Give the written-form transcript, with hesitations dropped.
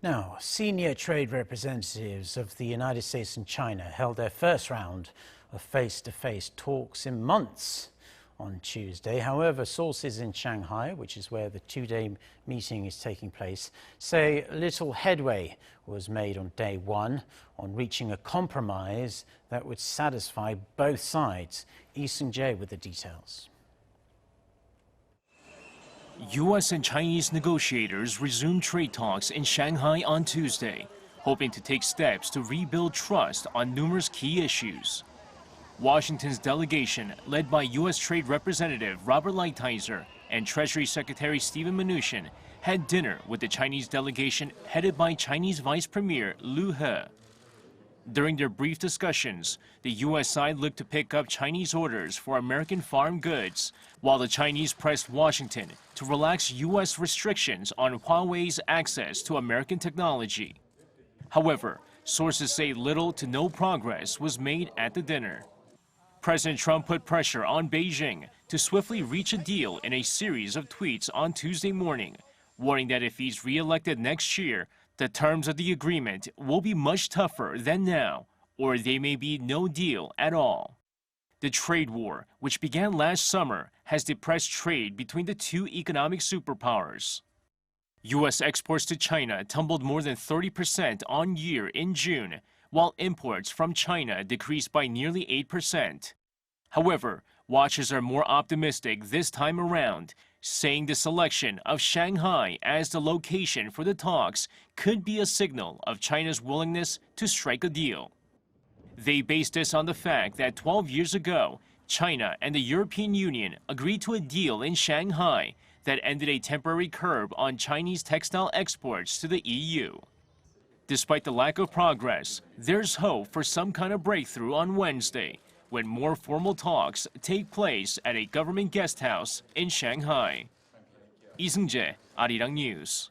Now, senior trade representatives of the United States and China held their first round of face-to-face talks in months on Tuesday. However, sources in Shanghai, which is where the two-day meeting is taking place, say little headway was made on day one on reaching a compromise that would satisfy both sides. Seung-jae with the details. U.S. and Chinese negotiators resumed trade talks in Shanghai on Tuesday, hoping to take steps to rebuild trust on numerous key issues. Washington's delegation, led by U.S. Trade Representative Robert Lighthizer and Treasury Secretary Mnuchin, had dinner with the Chinese delegation headed by Chinese Vice Premier Liu He. During their brief discussions, the U.S. side looked to pick up Chinese orders for American farm goods, while the Chinese pressed Washington to relax U.S. restrictions on Huawei's access to American technology. However, sources say little to no progress was made at the dinner. President Trump put pressure on Beijing to swiftly reach a deal in a series of tweets on Tuesday morning, warning that if he's re-elected next year, the terms of the agreement will be much tougher than now, or there may be no deal at all. The trade war, which began last summer, has depressed trade between the two economic superpowers. U.S. exports to China tumbled more than 30% on year in June, while imports from China decreased by nearly 8%. However, watchers are more optimistic this time around, saying the selection of Shanghai as the location for the talks could be a signal of China's willingness to strike a deal. They base this on the fact that 12 years ago, China and the European Union agreed to a deal in Shanghai that ended a temporary curb on Chinese textile exports to the EU. Despite the lack of progress, there's hope for some kind of breakthrough on Wednesday, when more formal talks take place at a government guest house in Shanghai. Seung-jae, Arirang News.